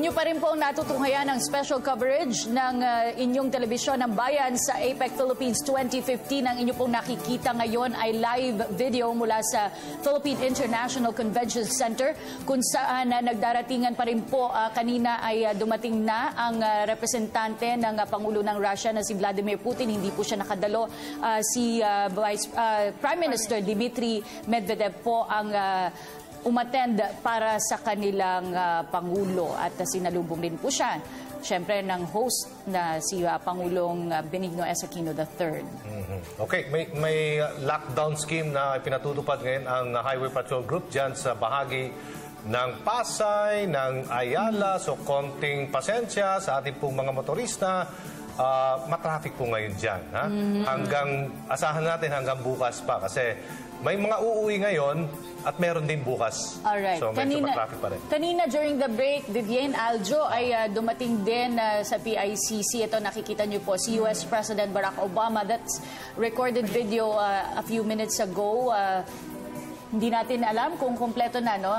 Inyo pa rin po ang natutunghayan ng special coverage ng inyong telebisyon ng bayan sa APEC Philippines 2015. Ang inyo pong nakikita ngayon ay live video mula sa Philippine International Convention Center kung saan nagdaratingan pa rin po. Kanina ay dumating na ang representante ng Pangulo ng Russia na si Vladimir Putin. Hindi po siya nakadalo. Si Prime Minister Dmitry Medvedev po ang umattend para sa kanilang Pangulo at sinalubong din po siya, siyempre, ng host na si Pangulong Benigno S. Aquino III. Okay, may lockdown scheme na pinatutupad ngayon ang Highway Patrol Group dyan sa bahagi ng Pasay, ng Ayala. So, konting pasensya sa ating pong mga motorista. Matraffic po ngayon dyan. Ha? Asahan natin hanggang bukas pa kasi may mga uuwi ngayon at meron din bukas. Alright. So, medyo matraffic pa rin. Kanina during the break, Vivienne Aljo ay dumating din sa PICC. Ito nakikita niyo po si US President Barack Obama. That's recorded video a few minutes ago. Hindi natin alam kung kompleto na, no?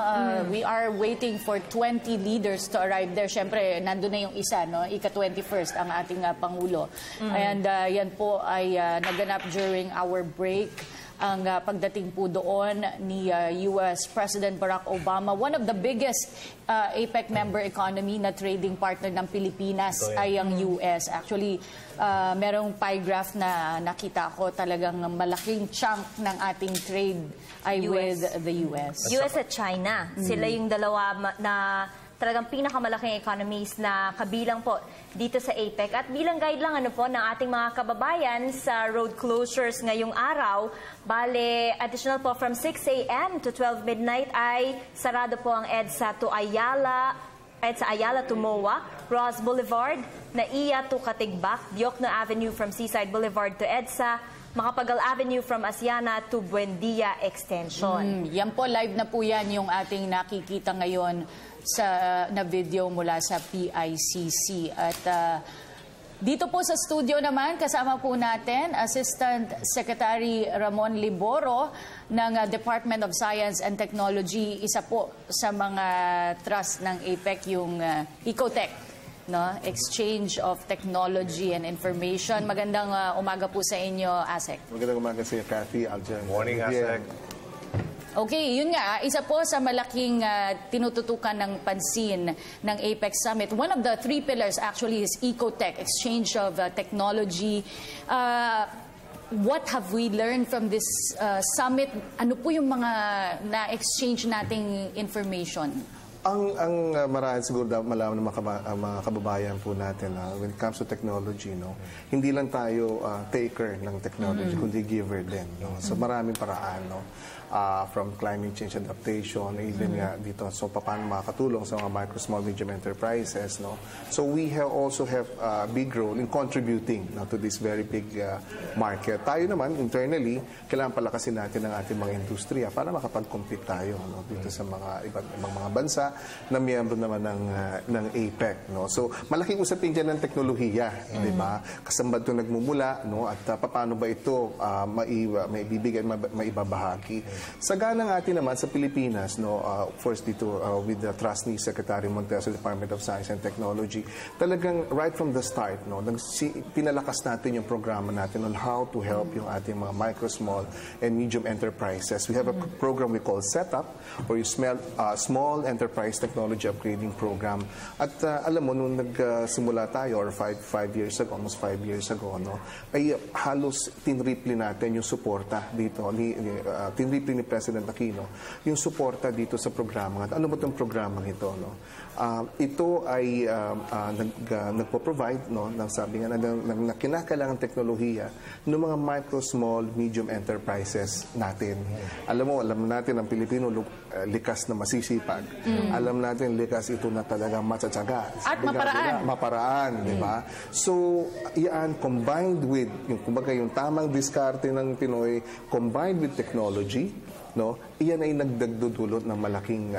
We are waiting for 20 leaders to arrive there. Siyempre, nandun na yung isa, no? Ika-21st ang ating Pangulo. And yan po ay naganap during our break. Ang pagdating po doon ni US President Barack Obama. One of the biggest APEC member economy na trading partner ng Pilipinas ay ang US. Actually, merong pie graph na nakita ko, talagang malaking chunk ng ating trade ay with the US. US at China. Sila yung dalawa na talagang pinakamalaking economies na kabilang po dito sa APEC. At bilang guide lang po ng ating mga kababayan sa road closures ngayong araw, bale additional po from 6 a.m. to 12 midnight ay sarado po ang EDSA to Ayala, EDSA Ayala to MOA, Ross Boulevard, NAIA to Katigbak, Diokno Avenue from Seaside Boulevard to EDSA, Macapagal Avenue from Asiana to Buendia Extension. Yan po, live na po yan yung ating nakikita ngayon na video mula sa PICC. At dito po sa studio naman, kasama po natin Assistant Secretary Ramon Liboro ng Department of Science and Technology. Isa po sa mga trust ng APEC, yung Ecotech, no? Exchange of Technology and Information. Magandang umaga po sa inyo, ASEC. Magandang umaga sa Kathy, Aljan. Morning, ASEC. Okay, yun nga, isa po sa malaking tinututukan ng pansin ng APEC Summit. One of the three pillars actually is Ecotech, exchange of technology. What have we learned from this summit? Ano po yung mga na-exchange nating information? Ang marahil siguro malaman ng mga kababayan po natin when it comes to technology, no, hindi lang tayo taker ng technology, kundi giver din. No? So maraming paraan, no? From climate change adaptation, even nga dito, so paano makakatulong sa mga micro, small, medium enterprises. No? So we also have a big role in contributing to this very big market. Tayo naman, internally, kailangan palakasin natin ang ating mga industriya para makapag-compete tayo, no, dito sa mga ibang mga bansa na miyembro naman ng APEC. No? So malaking usapin dyan ng teknolohiya, di ba? Kasambad ito nagmumula, no? At paano ba ito maibibigay, maibabahagi. Sagana ng atin naman sa Pilipinas, no, first dito with the trust ni Secretary Montero sa Department of Science and Technology, talagang right from the start, no, pinalakas natin yung programa natin on how to help yung ating mga micro, small, and medium enterprises. We have a program we call SETUP, or yung Small Enterprise Technology Upgrading Program. At alam mo, nung nagsimula tayo, or 5 years ago, almost 5 years ago, no, ay halos tinripli natin yung suporta dito, tinripli ni President Aquino, yung suporta dito sa programa. At ano ba itong programang ito? No? Ito ay nagpo-provide, no, ng sabi nga ng kinakailangan teknolohiya ng mga micro, small, medium enterprises natin. Alam natin ang Pilipino likas na masisipag. Alam natin likas ito na talagang matsatsaga. At maparaan. Maparaan, di ba? So, yan combined with yung tamang diskarte ng Pinoy, combined with technology, no, iyan ay nagdagdudulot ng malaking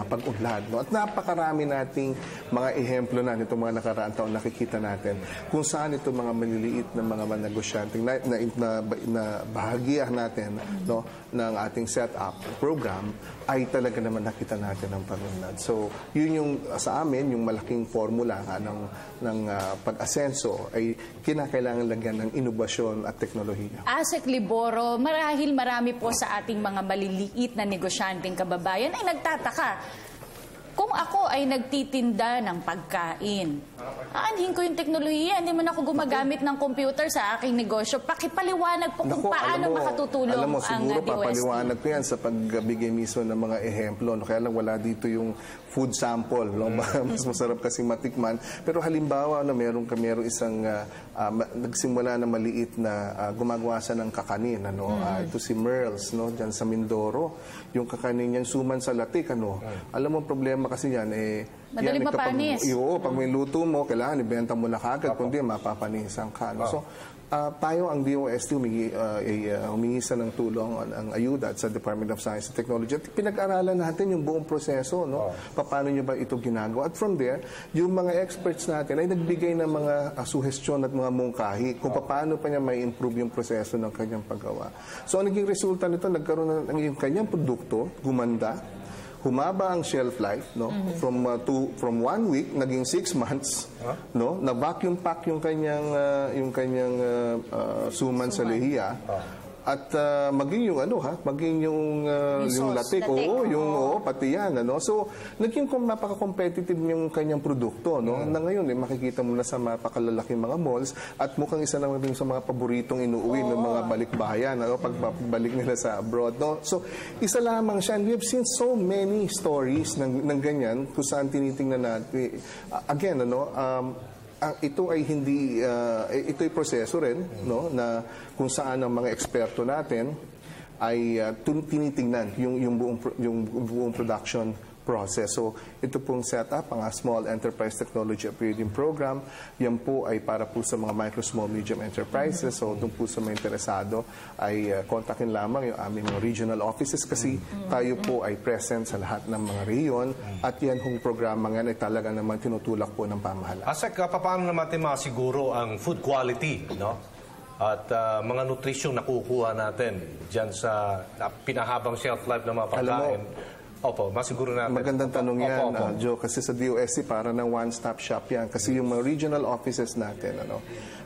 pag-unlad. No? At napakarami nating mga ehemplo na nitong mga nakaraang taon nakikita natin kung saan itong mga maliliit na mga negosyante na bahagian natin, no, ng ating set-up program ay talaga naman nakita natin ang pag-unlad. So, yun yung sa amin, yung malaking formula ng pag-asenso ay kinakailangan lagyan ng inobasyon at teknolohiya. Asek Liboro, marahil marami po sa ating mga maliliit na negosyanteng kababayan ay nagtataka. Kung ako ay nagtitinda ng pagkain, aanhin ko yung teknolohiya, hindi man ako gumagamit ng computer sa aking negosyo. Pakipaliwanag po kung paano makatutulong ang DOST. Siguro papaliwanag ko yan sa pagbigay mismo ng mga ehemplo. No? Kaya lang wala dito yung food sample. No? Mas masarap kasi matikman. Pero halimbawa, no, meron isang nagsimula na maliit na gumagawa siya ng kakanin. Ano? Ito si Merles, no? Dyan sa Mindoro. Yung kakanin niyang suman sa latik. Ano? Alam mo, problema kasi yan, madaling mapanis. Pag may luto mo, kailangan ibenta mo na kagad, kundi mapapanisan ka. No? So, tayo ang DOST humingi sa ng tulong ang ayuda sa Department of Science and Technology. At pinag-aralan natin yung buong proseso, no? Paano nyo ba ito ginagawa? At from there, yung mga experts natin ay nagbigay ng mga suhestyon at mga mungkahi kung paano pa niya may improve yung proseso ng kanyang paggawa. So, ang naging resulta nito, nagkaroon ng yung kanyang produkto, gumanda, humaba ang shelf life, no? From 1 week naging 6 months, no? Na vacuum pack yung kanyang suman sa lehiya. At maging yung maging yung latik, pati yan, ano. So, naging napaka-competitive yung kanyang produkto, no. Na ngayon makikita mo na sa mapakalalaking mga malls at mukhang isa naman din sa mga paboritong inuuwi ng mga balikbayan, ano, pagbalik nila sa abroad, no. So, isa lamang siya, and we have seen so many stories ng ganyan kung saan tinitingnan natin. Again, ito ay ito ay proseso rin, no, na kung saan ang mga eksperto natin ay tinitingnan yung buong production process. So, ito pong setup, ang Small Enterprise Technology Upgrading Program, yan po ay para po sa mga micro, small, medium enterprises. So, doon po sa mga interesado ay kontakin lamang yung aming regional offices kasi tayo po ay present sa lahat ng mga rehiyon at yan hong programa nga ay talaga naman tinutulak po ng pamahalaan. Asek, paano naman natin masiguro ang food quality, no? At mga nutrisyong nakukuha natin dyan sa pinahabang shelf life ng mga pagkain? Opo, masiguro natin. Magandang tanong yan, Joe, kasi sa DOST para ng one-stop shop yan. Kasi yung mga regional offices natin,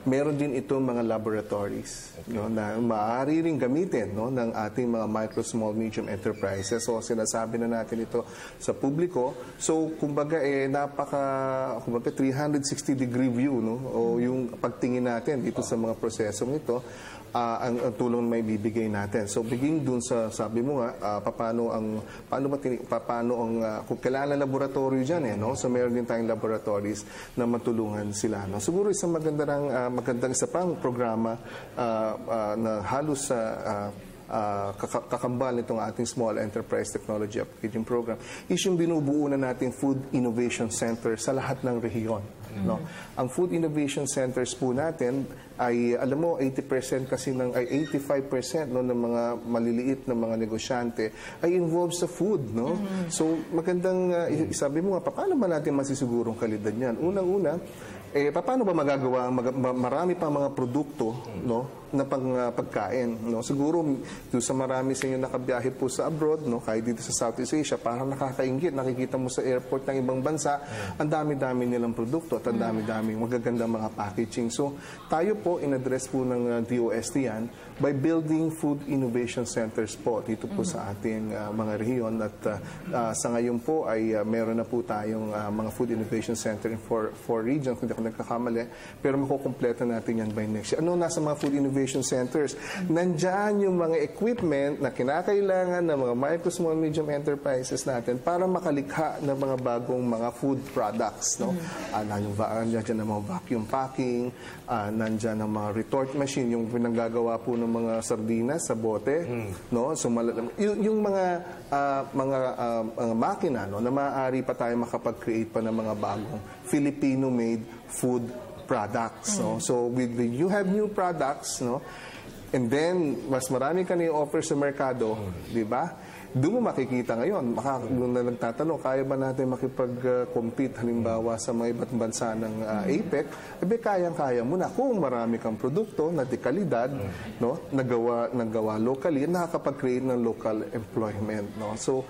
meron din itong mga laboratories, no, na maaari rin gamitin, no, ng ating mga micro, small, medium enterprises. So, sinasabi na natin ito sa publiko. So, kumbaga, 360-degree view, no, o yung pagtingin natin dito sa mga prosesong ito, ang tulong na may bibigay natin. So, begin dun sa, sabi mo nga, paano kung kailangan laboratory dyan, no? So, meron din tayong laboratories na matulungan sila, no? Siguro isang magandang isa pang programa na halos kakambal nitong ating Small Enterprise Technology Upgrading Program is yung binubuo na nating Food Innovation Center sa lahat ng rehiyon. No? Ang Food Innovation Centers po natin ay, alam mo, 80% kasi 85% no, ng mga maliliit na mga negosyante ay involved sa food. No? So, magandang, sabi mo nga, paano ba natin masisigurong kalidad niyan? Unang-una, paano ba magagawa marami pa mga produkto, no, na pagkain, no? Siguro sa marami sa inyo nakabiyahe po sa abroad, no, kahit dito sa Southeast Asia, parang nakakainggit, nakikita mo sa airport ng ibang bansa, ang dami-dami nilang produkto at ang dami-daming magagandang mga packaging. So, tayo po in-address po ng DOST yan by building food innovation centers po dito po sa ating mga rehiyon at sa ngayon po ay meron na po tayong mga food innovation center in four regions, kung di ako nagkakamali, pero makukumpleto natin yan by next year. Ano nasa mga food innovation centers? Nandyan yung mga equipment na kinakailangan ng mga micro, small, medium enterprises natin para makalikha ng mga bagong mga food products. No? Nandyan ang mga vacuum packing, nandyan ang mga retort machine, yung pinanggagawa po ng mga sardinas sa bote. No? So, yung mga makina, no, na maaari pa tayo makapag-create pa ng mga bagong Filipino-made food products. No? So, you have new products, no? And then, mas marami ka na offer sa merkado, di ba? Doon mo makikita ngayon, doon na nagtatanong, kaya ba natin makipag-compete halimbawa sa mga iba't bansa ng APEC? Kayang-kaya mo na kung marami kang produkto na de kalidad, no, nagawa locally, nakakapag-create ng local employment. No? So,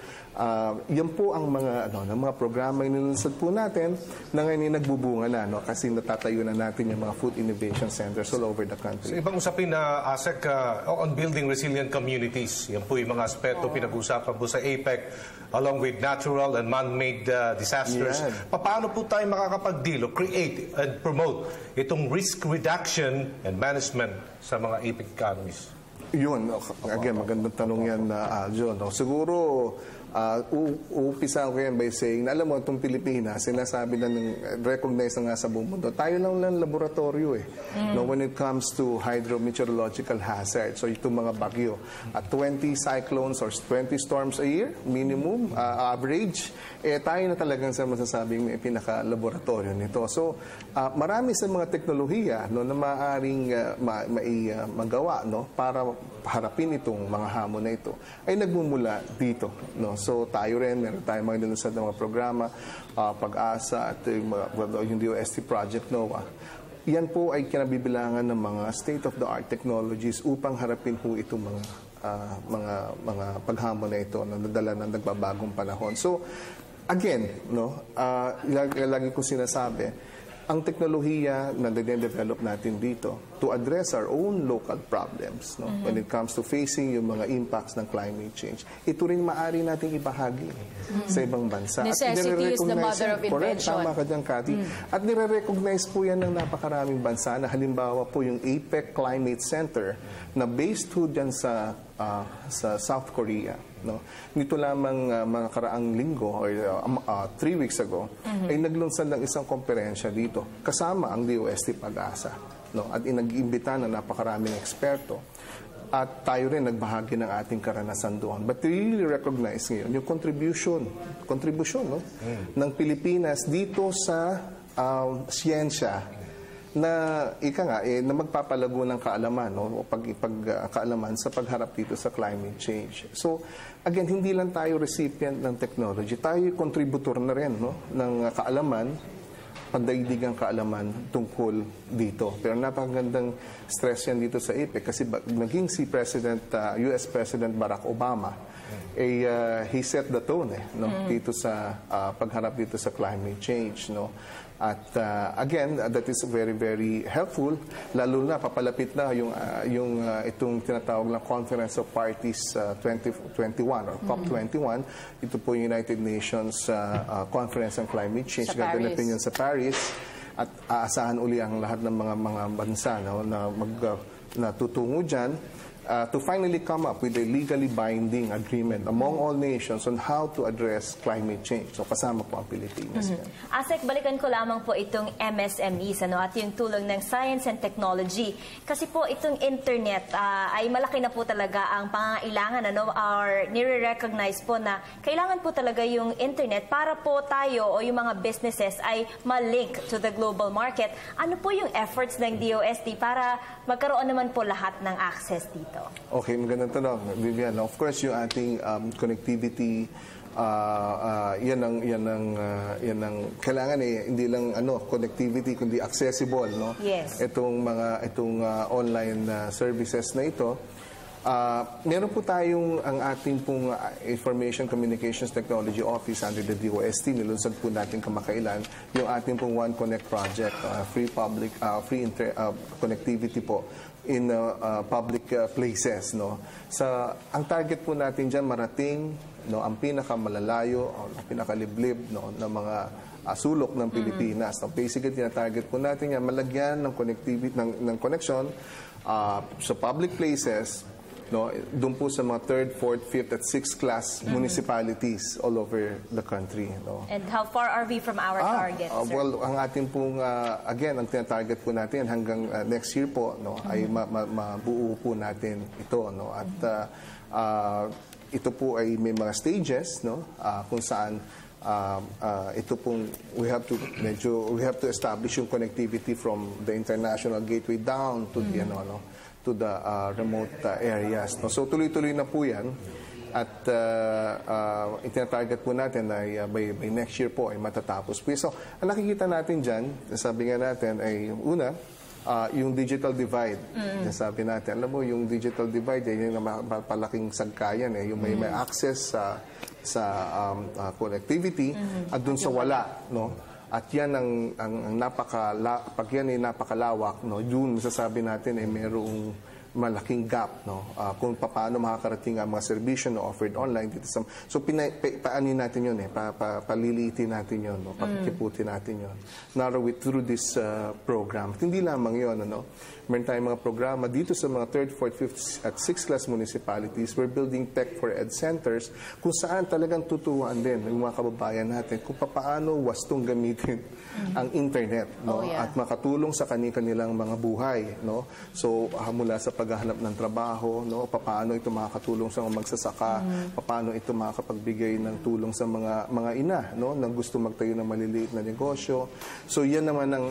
yan po ang mga programa inilunsad po natin na ngayon nagbubunga na, no? Kasi natatayo na natin yung mga food innovation centers all over the country. So, ibang usapin na ASEC on building resilient communities. Yan po yung mga aspeto pinag-usapan po sa APEC along with natural and man-made disasters. Yan. Paano po tayo makakapag-deal o create and promote itong risk reduction and management sa mga APEC economies? Yun, again, magandang tanong yan, John. No? Siguro, uupisa ko yan by saying, alam mo, itong Pilipinas, sinasabi na recognize na nga sa buong mundo, tayo lang laboratorio no, when it comes to hydrometeorological hazards. So itong mga bagyo. At 20 cyclones or 20 storms a year, minimum, average, tayo na talagang sa masasabing pinaka-laboratorio nito. So marami sa mga teknolohiya no, na maaaring magawa no, para harapin itong mga hamon na ito, ay nagmumula dito. No? So tayo rin, meron tayong mga nilusad na mga programa, Pag-asa at yung DOST Project NOAA. Yan po ay kinabibilangan ng mga state-of-the-art technologies upang harapin po itong mga paghamon na ito na nadala ng nagbabagong panahon. So, again, no, lagi ko sinasabi, ang teknolohiya na develop natin dito to address our own local problems no? When it comes to facing yung mga impacts ng climate change, ito rin maaari nating ibahagi sa ibang bansa. Necessity is the mother of invention. Tama ka dyan, Cathy. At nire-recognize po yan ng napakaraming bansa na halimbawa po yung APEC Climate Center na based po dyan sa South Korea. No? Nito lamang mga karaang linggo or 3 weeks ago ay naglunsad ng isang komperensya dito kasama ang DOST Pag-asa. No? At inag-imbita na napakaraming eksperto. At tayo rin nagbahagi ng ating karanasan doon. But really recognize ngayon yung contribution no? ng Pilipinas dito sa siyensya na na magpapalago ng kaalaman no kaalaman sa pagharap dito sa climate change. So again, hindi lang tayo recipient ng technology, tayo contributor na rin no ng kaalaman, pandaigdigang kaalaman tungkol dito. Pero napakagandang stress yan dito sa APEC kasi naging si US President Barack Obama he set the tone no dito sa pagharap dito sa climate change no. At again, that is very, very helpful, lalo na papalapit na yung itong tinatawag na Conference of Parties 2021 or COP21. Ito po yung United Nations Conference on Climate Change. Gaganapin yun sa Paris. At aasahan uli ang lahat ng mga bansa no, na tutungo dyan to finally come up with a legally binding agreement among all nations on how to address climate change. So kasama po ang Pilipinas. ASEC, balikan ko lamang po itong MSMEs at yung tulong ng science and technology. Kasi po itong internet ay malaki na po talaga ang pangangailangan or nire-recognize po na kailangan po talaga yung internet para po tayo o yung mga businesses ay ma-link to the global market. Ano po yung efforts ng DOST para magkaroon naman po lahat ng access dito? Okay, magandang tanong, Vivian. Of course, yung ating connectivity, yan ang kailangan hindi lang connectivity kundi accessible no. Yes. Itong online services na ito. Meron po tayong ang ating pong Information Communications Technology Office under the DOST, nilunsad po natin kamakailan yung ating pong One Connect project, free connectivity po in public places no. Ang target po natin diyan marating no ang pinakamalalayo o pinakaliblib no ng mga sulok ng Pilipinas. So basically tina-target po natin yan malagyan ng connectivity ng connection sa public places no, doon po sa mga 3rd, 4th, 5th at 6th class municipalities all over the country. No. And how far are we from our target, sir? Well, ang ating pong, again, ang tinatarget po natin hanggang next year po, no, ay mabuo po natin ito. No, at ito po ay may mga stages no, kung saan ito pong we have to establish yung connectivity from the international gateway down to the remote areas. No? So tuloy-tuloy na po yan. At itinatarget po natin ay by next year po ay matatapos po. So, ang nakikita natin dyan, sabi nga natin ay una, yung digital divide. Sabi natin, alam mo, yung digital divide, yung palaking sagkayan, yung may access sa connectivity at dun sa wala. No? At yan pag yan ay napakalawak, no? Yun, masasabi natin ay mayroong malaking gap, no? Kung paano makakarating ang mga serbisyo na offered online dito sa... So, paano natin yun, paliliitin natin yun, no? Pakikiputin natin yun. Narrow it through this program. At hindi lamang yun, ano? Meron tayong mga programa dito sa mga 3rd, 4th, 5th, at 6th class municipalities. We're building tech for ed centers kung saan talagang tuturuan din ng mga kababayan natin kung paano wastong gamitin ang internet, no? At makatulong sa kanilang mga buhay, no? So, mula sa paghahanap ng trabaho, no? Paano ito makakatulong sa mga magsasaka, paano ito makakapagbigay ng tulong sa mga ina, no? Nang gusto magtayo ng maliliit na negosyo. So, yan naman ang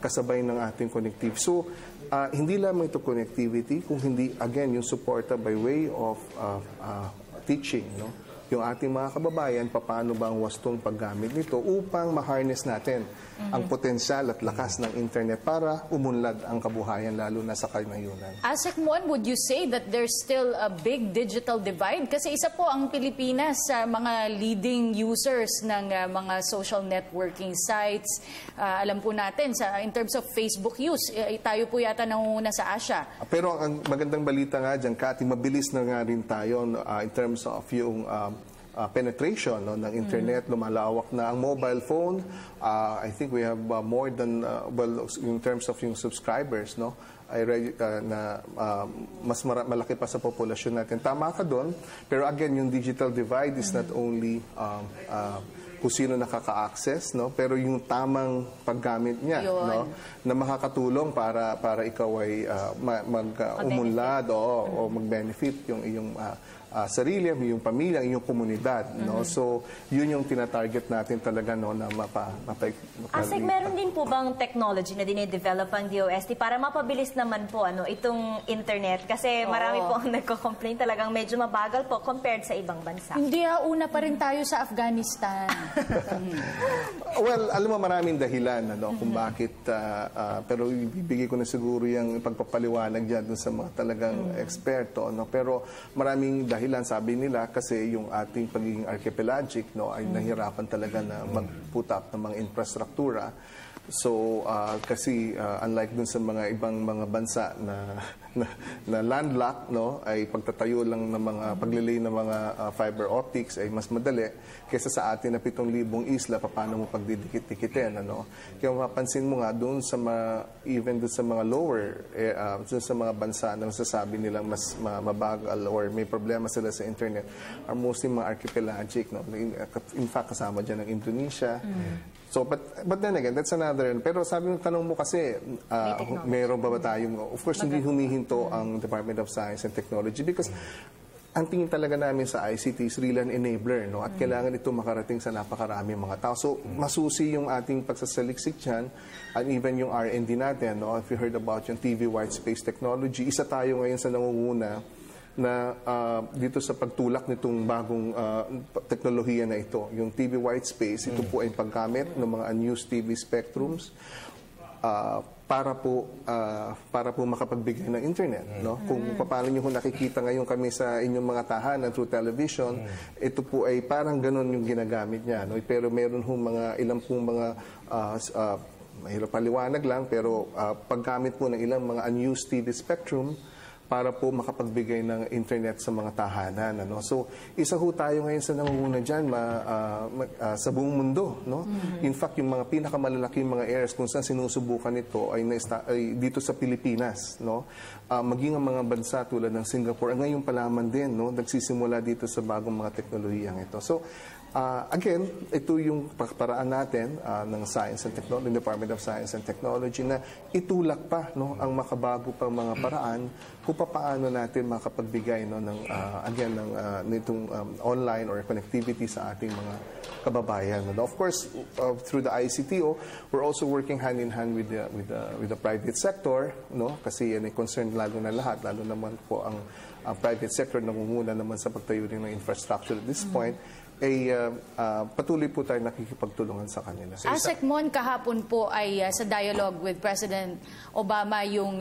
kasabay ng ating connectivity. So, hindi lamang ito connectivity, kung hindi, again, yung suporta by way of teaching, no? Yung ating mga kababayan, paano ba ang wastong paggamit nito upang ma-harness natin ang potensyal at lakas ng internet para umunlad ang kabuhayan, lalo na sa kanayunan. Asek Mon, would you say that there's still a big digital divide? Kasi isa po ang Pilipinas sa mga leading users ng mga social networking sites. Alam po natin, in terms of Facebook use, tayo po yata nangunguna sa Asia. Pero ang magandang balita nga dyan, Kati, mabilis na nga rin tayo in terms of yung penetration, no, ng internet, lumalawak na ang mobile phone. I think we have more than, well, in terms of yung subscribers, no, ay mas malaki pa sa populasyon natin. Tama ka doon, pero again, yung digital divide is not only kung sino nakaka-access, no, pero yung tamang paggamit niya, no, na makakatulong para ikaw ay umunlad o mag-benefit yung iyong sarili, yung pamilya, yung komunidad, no? So, yun yung tinatarget natin talaga, no, na Asek, meron din po bang technology na dine-develop ang DOST para mapabilis naman po itong internet? Kasi marami po ang nagko-complain talagang medyo mabagal po compared sa ibang bansa. Hindi, una pa rin tayo sa Afghanistan. Well, alam mo, maraming dahilan, ano, kung bakit, pero ibibigay ko na siguro yung pagpapaliwanag dyan dun sa mga talagang eksperto, no? Pero maraming dahilan, sabi nila, kasi yung ating pagiging archipelagic, no, ay nahirapan talaga na mag-put up ng mga infrastruktura. So, kasi unlike dun sa mga ibang mga bansa na landlocked, no, ay pagtatayo lang ng mga paglilay ng mga fiber optics ay mas madali kaysa sa atin na 7,000 isla, paano mo pagdidikit-dikitin, ano. Kaya mapapansin mo nga doon sa even doon sa mga lower, doon sa mga bansa na masasabi nilang mas mabagal or may problema sila sa internet are mostly mga archipelagic, no. In fact, kasama dyan ang Indonesia. So, but then again, that's another. Pero sabi ng tanong mo kasi, meron ba tayong, of course, hindi humihinto ang Department of Science and Technology because ang tingin talaga namin sa ICT is really an enabler, no? At kailangan ito makarating sa napakaraming mga tao. So, masusi yung ating pagsasaliksik dyan and even yung R&D natin, no? If you heard about yung TV white space technology, isa tayo ngayon sa nangunguna na dito sa pagtulak nitong bagong teknolohiya na ito. Yung TV white space, ito po ay paggamit ng mga unused TV spectrums para po makapagbigay ng internet, no? Kung paano niyo nakikita ngayon kami sa inyong mga tahanan through television, ito po ay parang ganon yung ginagamit niya, no? Pero meron hong mga ilang pong mga mahirap paliwanag lang, pero paggamit po ng ilang mga unused TV spectrum para po makapagbigay ng internet sa mga tahanan, ano? So, isa ho tayo ngayon sa nangunguna dyan sa buong mundo, no? In fact, yung mga pinakamalalaking mga areas kung saan sinusubukan ito ay dito sa Pilipinas, no? Maging ang mga bansa tulad ng Singapore, ngayon pa lamang din, no? Nagsisimula dito sa bagong mga teknolohiyang ito. So, Again, ito yung paraan natin ng Science and Technology, Department of Science and Technology na itulak pa ang makabago pang mga paraan kung paano natin makapagbigay nitong online or connectivity sa ating mga kababayan. Of course, through the ICTO, we're also working hand in hand with the private sector, kasi yan ay concerned lalo na lahat, lalo naman po ang private sector nangunguna naman sa pagtayo rin ng infrastructure at this point, ay patuloy po tayo nakikipagtulungan sa kanila. ASEC Mon kahapon po ay sa dialogue with President Obama yung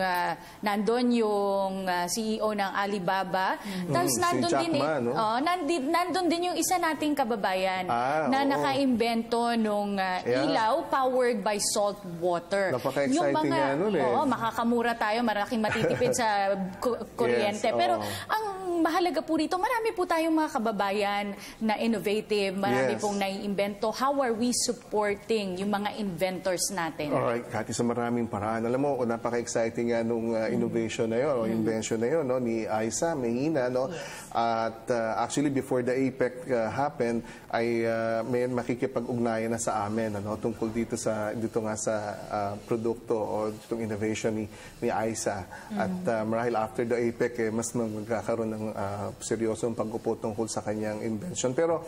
nandun yung CEO ng Alibaba. Tapos nandun si din Jack Ma, nandun din yung isa nating kababayan na nakaimbento nung ilaw powered by salt water. Napaka-exciting nga nun makakamura tayo, malaking matitipid sa kuryente. Yes, pero ang mahalaga po rito, marami po tayong mga kababayan na innovative, marami pong naiimbento. How are we supporting yung mga inventors natin? Alright, Kati, sa maraming paraan. Alam mo, napaka-exciting nga nung innovation na yun, o invention na yun, ni Aisa Mejina. At actually, before the APEC happened, ay may makikipag-ugnayan na sa amin tungkol dito sa produkto o itong innovation ni Aisa. At marahil after the APEC, mas magkakaroon ng seryosong pag-upo tungkol sa kanyang invention. Pero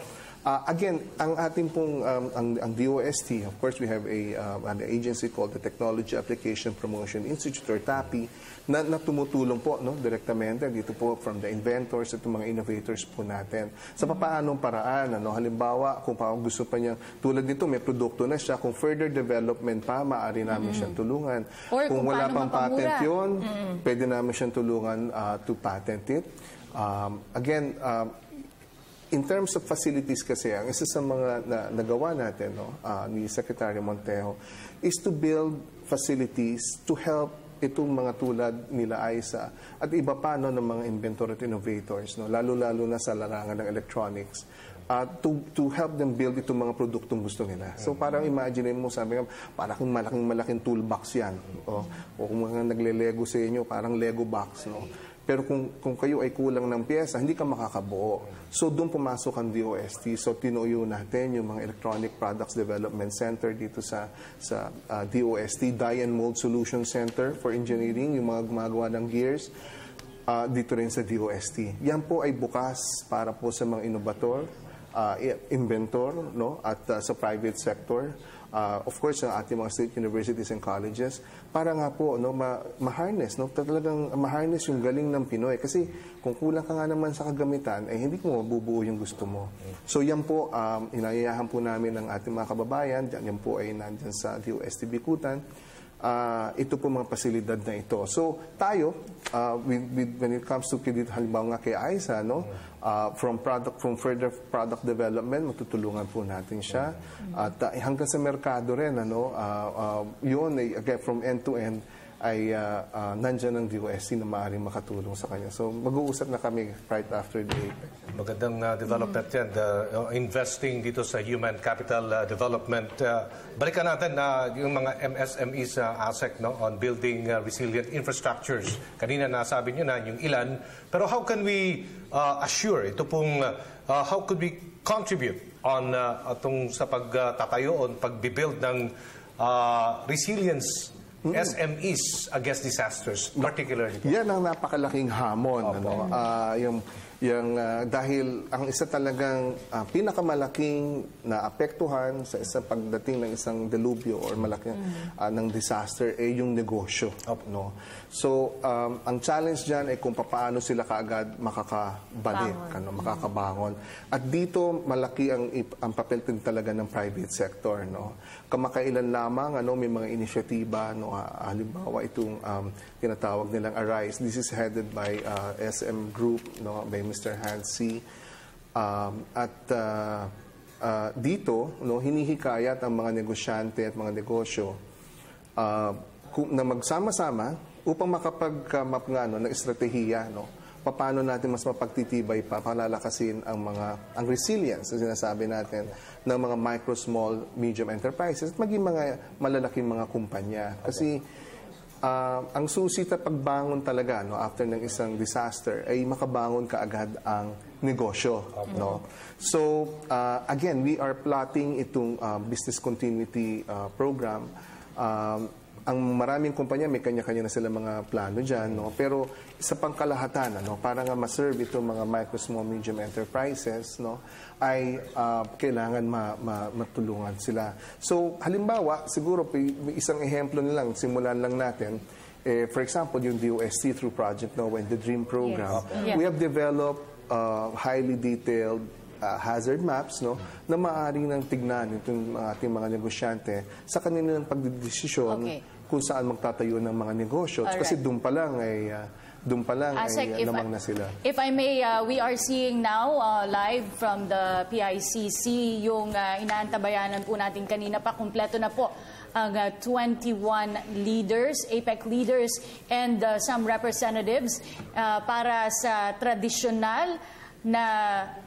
again, ang ating pong ang DOST, of course, we have an agency called the Technology Application Promotion Institute or TAPI na tumutulong po direktamente dito po from the inventors at mga innovators po natin. Sa paanong paraan, halimbawa, kung gusto pa niya, tulad nito, may produkto na siya, kung further development pa, maaari namin siyang tulungan. Or kung wala pang mapamura. patent yun, pwede namin siyang tulungan to patent it. Again, in terms of facilities kasi, ang isa sa mga nagawa natin ni Secretary Montejo is to build facilities to help itong mga tulad nila Aisa at iba pa ng mga inventor at innovators, lalo-lalo na sa larangan ng electronics, to help them build itong mga produktong gusto nila. So parang imagine mo, sabi nga, parang malaking toolbox yan. O kung mga nagle-Lego sa inyo, parang Lego box. Pero kung kayo ay kulang ng pyesa, hindi ka makakabuo. So doon pumasok ang DOST. So tinuyo natin yung mga Electronic Products Development Center dito sa DOST, Die and Mold Solution Center for Engineering, yung mga gumagawa ng gears. Dito rin sa DOST. Yan po ay bukas para po sa mga inventor, at sa private sector. Of course, sa ating mga state universities and colleges, para nga po ma-harness, talagang ma-harness yung galing ng Pinoy. Kasi kung kulang ka nga naman sa kagamitan, hindi mo mabubuo yung gusto mo. So yan po, inayayahan po namin ng ating mga kababayan, yan po ay nandyan sa DOST Bikutan. Ito po mga pasilidad na ito. So tayo, when it comes to halimbawa nga kay Aisa, from further product development, matutulungan po natin siya. At hanggang sa merkado rin, yun, again, from end to end, ay nandyan ang DOST na maaaring makatulong sa kanya. So mag-uusap na kami right after the APEC. Magandang development yan, investing dito sa human capital development. Balikan natin yung mga MSMEs ASEC on building resilient infrastructures. Kanina nasabi nyo na yung ilan. Pero how can we assure ito pong, how could we contribute on itong sa pagtatayo o pagbibuild ng resilience SMEs against disasters, particularly? Yan ang napakalaking hamon. Dahil ang isa talagang pinakamalaking naapektuhan sa isang pagdating ng isang delubyo or malaking ng disaster ay yung negosyo. So, ang challenge dyan ay kung paano sila kaagad makakabalik, makakabangon. At dito, malaki ang papel din talaga ng private sector. Kamakailan lamang, may mga inisyatiba, halimbawa itong tinatawag nilang Arise. This is headed by SM Group, by Mr. Hans C. Dito, hinihikayat ang mga negosyante at mga negosyo na magsama-sama upang makapag-map ng estratehiya, paano natin mas mapagtitibay pa, palalakasin ang resilience na sinasabi natin ng mga micro, small, medium enterprises at maging mga malalaking mga kumpanya. Kasi ang susi sa pagbangon talaga, no, after ng isang disaster ay makabangon kaagad ang negosyo, no. So again, we are plotting itong business continuity program. Ang maraming kumpanya may kanya-kanya na sila mga plano diyan, no. Pero sa pangkalahatan, ano, para nga ma-serve itong mga micro, small, medium enterprises, no, ay kailangan matulungan sila. So halimbawa, siguro may isang ehemplo na lang, simulan lang natin. For example, yung DOST through Project Noah and the DREAM program, we have developed highly detailed hazard maps, no, na maaari nang tignan itong ating mga negosyante sa kanilang pagdedesisyon kung saan magtatayo ng mga negosyo. Kasi doon pa lang ay lamang na sila. If I may, we are seeing now live from the PICC yung inaantabayanan po natin kanina pa. Kumpleto na po ang 21 leaders, APEC leaders, and some representatives para sa tradisyonal na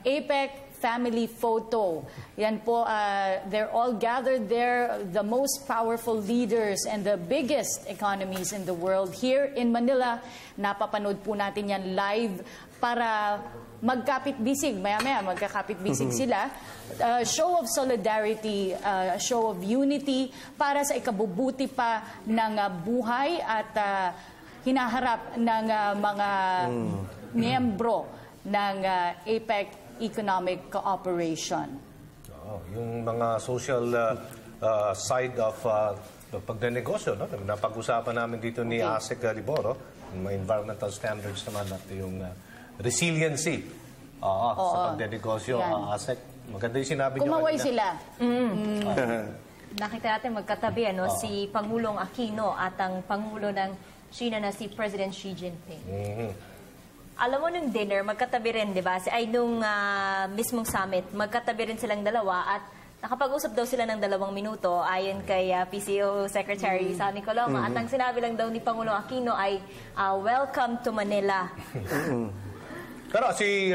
APEC family photo. Yan po, they're all gathered there, the most powerful leaders and the biggest economies in the world here in Manila. Napapanood po natin yan live para magkapit-bisig. Maya-maya, magkakapit-bisig sila. Show of solidarity, show of unity para sa ikabubuti pa ng buhay at hinaharap ng mga miyembro ng APEC Economic Cooperation. Yung mga social side of pagnenegosyo, no? Napag-usapan namin dito ni ASEC Liboro, yung environmental standards naman at yung resiliency sa pagnenegosyo. ASEC, maganda yung sinabi nyo. Kumaway sila. Nakita natin magkatabi si Pangulong Aquino at ang Pangulo ng China na si President Xi Jinping. Alam mo, nung dinner, magkatabi rin, di ba? Nung mismong summit, magkatabi rin silang dalawa at nakapag-usap daw sila ng 2 minuto ayon kay PCO Secretary Sonny Coloma. At ang sinabi lang daw ni Pangulong Aquino ay, welcome to Manila. Pero si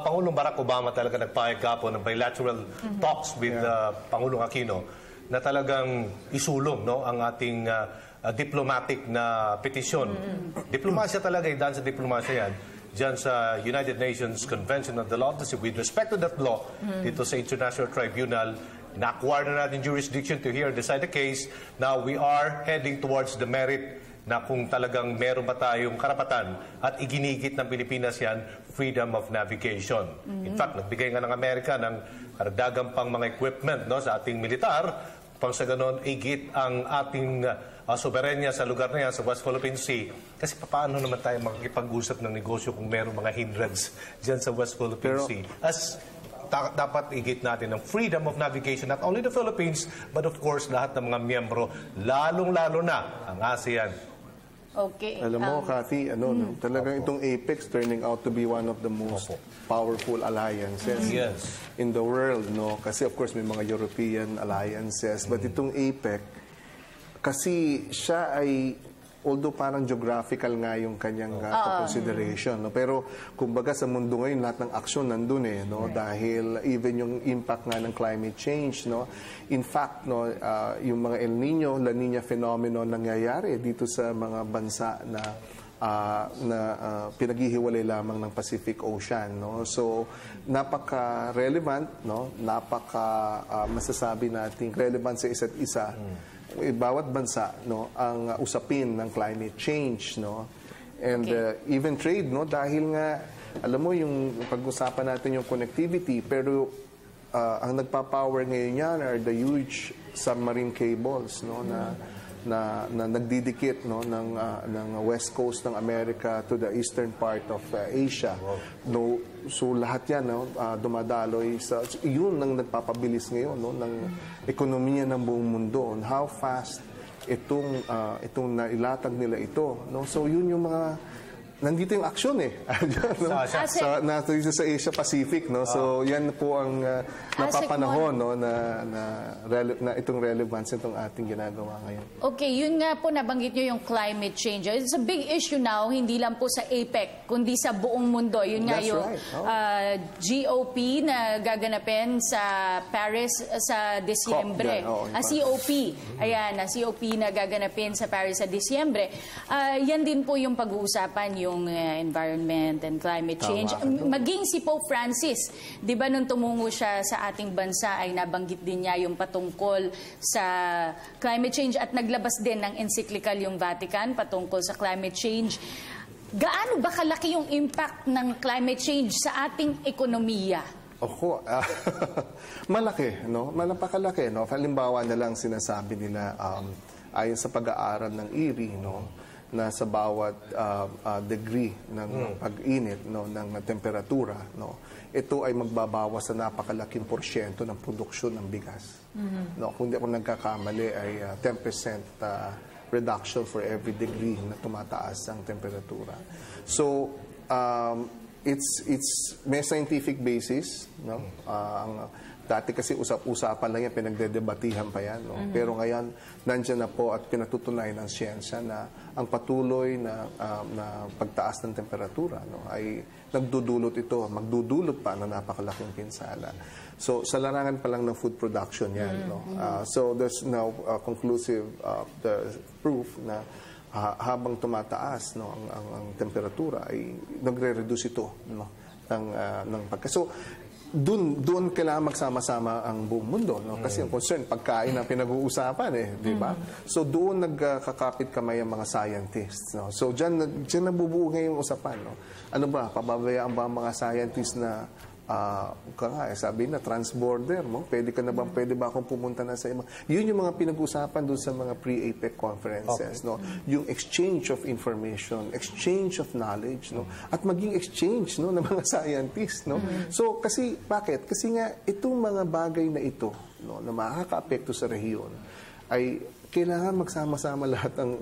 Pangulong Barack Obama talaga nagpahayag kapon ng bilateral talks with Pangulong Aquino na talagang isulong, no, ang ating diplomatic na petisyon. Diplomasya talaga, dahil sa diplomasya yan, dyan sa United Nations Convention on the Law of the Sea, with respect to that law, dito sa International Tribunal, na-acquire na natin jurisdiction to hear, decide the case. Now, we are heading towards the merit na kung talagang meron ba tayong karapatan at iginigit ng Pilipinas yan, freedom of navigation. In fact, nagbigay nga ng Amerika ng karagdagang pang mga equipment, no, sa ating militar, pang sa ganon, igit ang ating soberenya sa lugar na yan, sa West Philippine Sea. Kasi paano naman tayo makikipag-usap ng negosyo kung meron mga hindrance dyan sa West Philippine Sea? As dapat igit natin ng freedom of navigation, not only the Philippines, but of course, lahat ng mga miyembro, lalong-lalo na ang ASEAN. Okay. Alam mo, Kathy, talagang itong APEC turning out to be one of the most powerful alliances in the world, no? Kasi of course may mga European alliances, but itong APEC, kasi siya ay, although parang geographical nga yung kanyang consideration, no? Pero kumbaga sa mundo ngayon, lahat ng aksyon nandun no? Dahil even yung impact nga ng climate change, no? In fact, no, yung mga El Nino, La Nina phenomenon nangyayari dito sa mga bansa na pinaghihiwalay lamang ng Pacific Ocean, no? So napaka-relevant, no? Masasabi natin relevant sa isa't isa. Bawat bansa, no, ang usapin ng climate change, no, and even trade, no, dahil nga alam mo yung pag-usapan natin yung connectivity, pero ang nagpa-power ngayon yan are the huge submarine cables, no, na nagdidikit, no, ng west coast ng America to the eastern part of Asia. No, so lahat yan, no, dumadaloy sa yun ang nagpapabilis ngayon, no, ng ekonomiya ng buong mundo, on how fast itong nailatag nila ito, no. So yun yung mga nandito yung aksyon eh. No? Nandito sa Asia Pacific, no? So yan po ang napapanahon, no, na itong relevance itong ating ginagawa ngayon. Okay, yun nga po nabanggit nyo yung climate change. It's a big issue now, hindi lang po sa APEC, kundi sa buong mundo. Yun nga That's yung right. GOP na gaganapin sa Paris sa Disyembre. COP. Ayan, COP na gaganapin sa Paris sa Disyembre. Yan din po yung pag-uusapan, yung environment and climate change. Maging si Pope Francis, di ba nung tumungo siya sa ating bansa ay nabanggit din niya yung patungkol sa climate change at naglabas din ng encyclical yung Vatican patungkol sa climate change. Gaano ba kalaki yung impact ng climate change sa ating ekonomiya? Malaki, no? Napakalaki, no? Halimbawa na lang sinasabi nila ayon sa pag-aaral ng IRI, no, na sa bawat degree ng pag-init, no, ng temperatura, no, ito ay magbabawas sa napakalaking porsyento ng produksyon ng bigas. No, kung di ako nagkakamali ay 10% reduction for every degree na tumataas ang temperatura. So it's may scientific basis, no? Dati kasi usap-usapan lang yan, pinagdedebatihan pa yan. No? Pero ngayon, nandiyan na po at pinatutunayan ng siyensya na ang patuloy na pagtaas ng temperatura, no, ay magdudulot pa ng napakalaking pinsala. So, sa larangan pa lang ng food production yan. No? So, there's now conclusive the proof na habang tumataas, no, ang temperatura ay nagre-reduce ito, no, ng pagka. So, doon kailangan magsama-sama ang buong mundo, no? Kasi ang concern, pagkain ang pinag-uusapan di ba? So doon nagkakapit kamay ang mga scientists, no? So diyan nabubuo ngayon yung usapan, no? Ano ba, pababayaan ba ang mga scientists na sabi na transborder mo, pwede ba akong pumunta na sa iba? Yun yung mga pinag-usapan doon sa mga pre-APEC conferences, no? Yung exchange of information, exchange of knowledge, no? At maging exchange, no, ng mga scientists, no? So kasi bakit? Kasi nga itong mga bagay na ito, no, na makakaapekto sa rehiyon ay kailangan magsama-sama lahat ang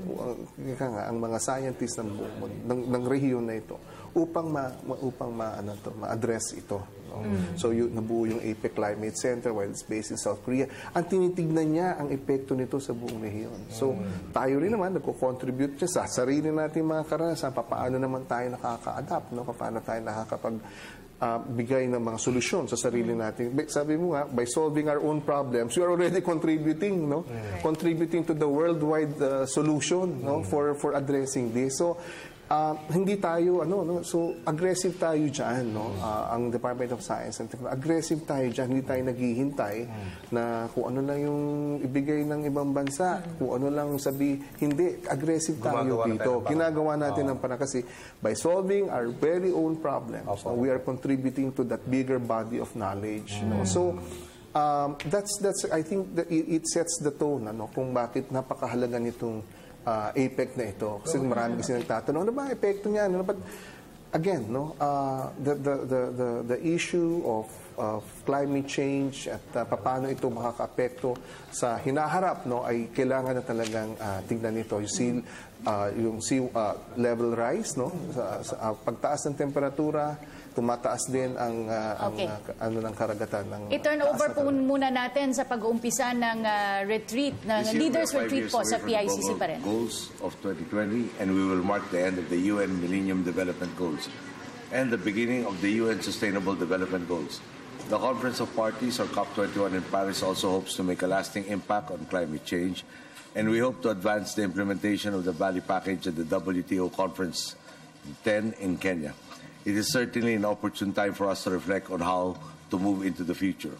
mga scientists ng rehiyon na ito upang ma-address ito. No? So nabuo yung APEC Climate Center while it's based in South Korea. Ang tinitignan niya ang epekto nito sa buong rehiyon. So tayo rin naman nagko-contribute siya sa sarili nating mga karanasan, paano naman tayo nakaka-adapt, no? Paano tayo bigay ng mga solusyon sa sarili natin. Sabi mo nga, by solving our own problems, we are already contributing, no? Contributing to the worldwide solution, no, for addressing this. So hindi tayo so aggressive tayo diyan, no? Ang Department of Science and Technology, aggressive tayo diyan, hindi tayo naghihintay na kung ano lang yung ibigay ng ibang bansa, kung ano lang hindi aggressive tayo dito. Ginagawa natin ng parang kasi by solving our very own problems, we are contributing to that bigger body of knowledge, no? So that's I think that it sets the tone, kung bakit napakahalaga nitong APEC na ito. Kasi marami kasi nagtatanong, ano ba epekto niya? But again, no, the issue of climate change at paano ito makakaapekto sa hinaharap, no, ay kailangan na talagang tingnan ito. Yung sea level rise, no, sa pagtaas ng temperatura, tumataas din ang ng karagatan ng I-turn over po muna natin sa pag-uumpisa ng retreat, ng leaders retreat po sa PICC pa rin. Goals of 2020, and we will mark the end of the UN Millennium Development Goals and the beginning of the UN Sustainable Development Goals. The Conference of Parties, or COP21 in Paris, also hopes to make a lasting impact on climate change, and we hope to advance the implementation of the Bali Package at the WTO Conference 10 in Kenya. It is certainly an opportune time for us to reflect on how to move into the future.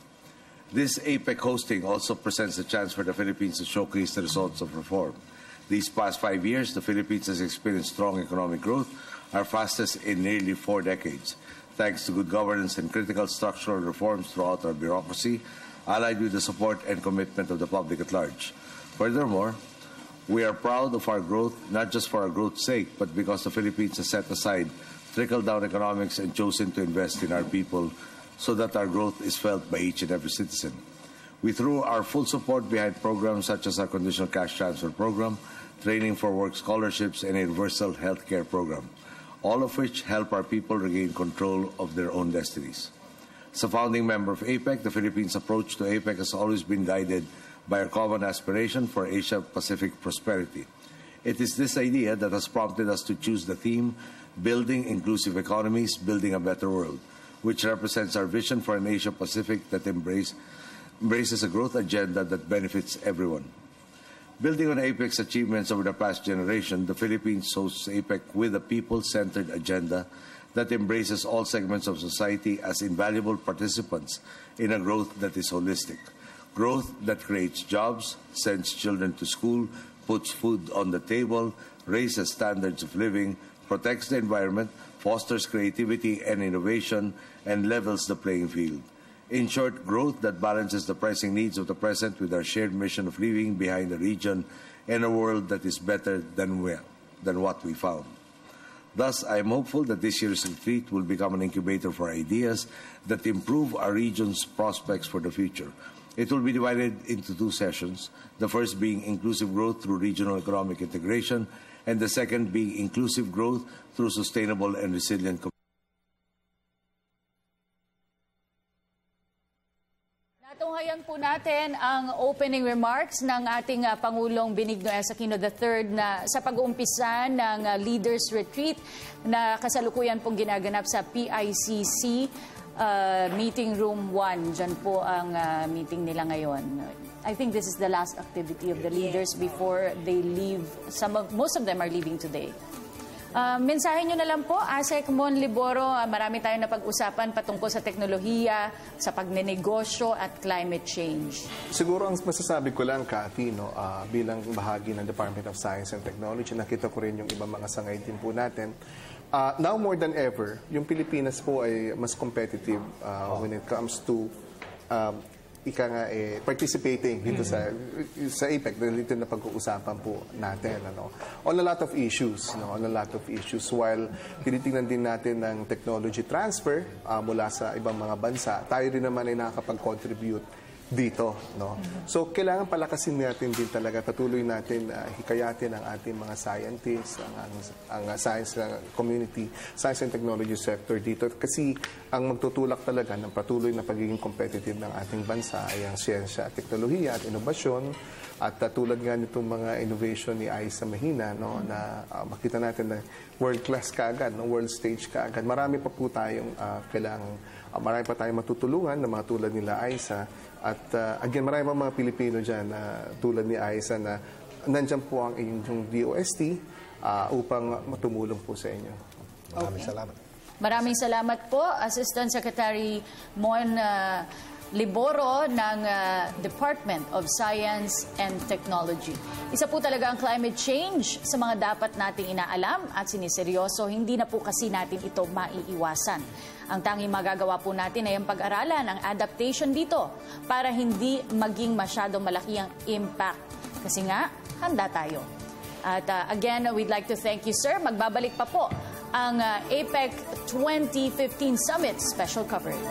This APEC hosting also presents a chance for the Philippines to showcase the results of reform. These past 5 years, the Philippines has experienced strong economic growth, our fastest in nearly 4 decades, thanks to good governance and critical structural reforms throughout our bureaucracy, allied with the support and commitment of the public at large. Furthermore, we are proud of our growth, not just for our growth's sake, but because the Philippines has set aside trickle-down economics and chosen to invest in our people so that our growth is felt by each and every citizen. We threw our full support behind programs such as our Conditional Cash Transfer Program, Training for Work scholarships, and a Universal Healthcare Program. all of which help our people regain control of their own destinies. As a founding member of APEC, the Philippines' approach to APEC has always been guided by our common aspiration for Asia-Pacific prosperity. It is this idea that has prompted us to choose the theme, Building Inclusive Economies, Building a Better World, which represents our vision for an Asia-Pacific that embraces a growth agenda that benefits everyone. Building on APEC's achievements over the past generation, the Philippines hosts APEC with a people-centered agenda that embraces all segments of society as invaluable participants in a growth that is holistic. Growth that creates jobs, sends children to school, puts food on the table, raises standards of living, protects the environment, fosters creativity and innovation, and levels the playing field. In short, growth that balances the pressing needs of the present with our shared mission of leaving behind a region and a world that is better than what we found. Thus, I am hopeful that this year's retreat will become an incubator for ideas that improve our region's prospects for the future. It will be divided into 2 sessions, the first being inclusive growth through regional economic integration, and the second being inclusive growth through sustainable and resilient communities. Natunghayan po natin ang opening remarks ng ating Pangulong Benigno S. Aquino III na sa pag-uumpisa ng Leaders Retreat na kasalukuyan pong ginaganap sa PICC Meeting Room 1. Diyan po ang meeting nila ngayon. I think this is the last activity of the leaders before they leave. Most of them are leaving today. Mensahe nyo na lang po, ASEC Mon Liboro, marami tayong napag-usapan patungkol sa teknolohiya, sa pagnenegosyo at climate change. Siguro ang masasabi ko lang, Cathy, bilang bahagi ng Department of Science and Technology, nakita ko rin yung ibang mga sangay din po natin. Now more than ever, yung Pilipinas po ay mas competitive when it comes to participating dito sa APEC, dahil ito na pag-uusapan po natin. On a lot of issues, while tinitingnan din natin ng technology transfer mula sa ibang mga bansa, tayo rin naman ay nakakapag-contribute dito. So, kailangan palakasin natin din talaga, patuloy natin hikayatin ang ating mga scientists, ang science community, science and technology sector dito. Kasi ang magtutulak talaga ng patuloy na pagiging competitive ng ating bansa ay ang siyensya, teknolohiya at inobasyon. At tulad nga nitong mga innovation ni Aisa Mahina, na makita natin na world-class kaagad, world stage kaagad. Marami pa po tayong marami pa tayong matutulungan na mga tulad nila Aisa. At again, marami pa mga Pilipino dyan tulad ni Aisa na nandyan po ang inyong DOST upang matumulong po sa inyo. Maraming salamat. Maraming salamat po, Assistant Secretary Mon Liboro ng Department of Science and Technology. Isa po talaga ang climate change sa mga dapat nating inaalam at siniseryoso. Hindi na po kasi natin ito maiiwasan. Ang tanging magagawa po natin ay ang pag-aralan ang adaptation dito para hindi maging masyadong malaki ang impact. Kasi nga, handa tayo. At again, we'd like to thank you, sir. Magbabalik pa po ang APEC 2015 Summit Special Coverage.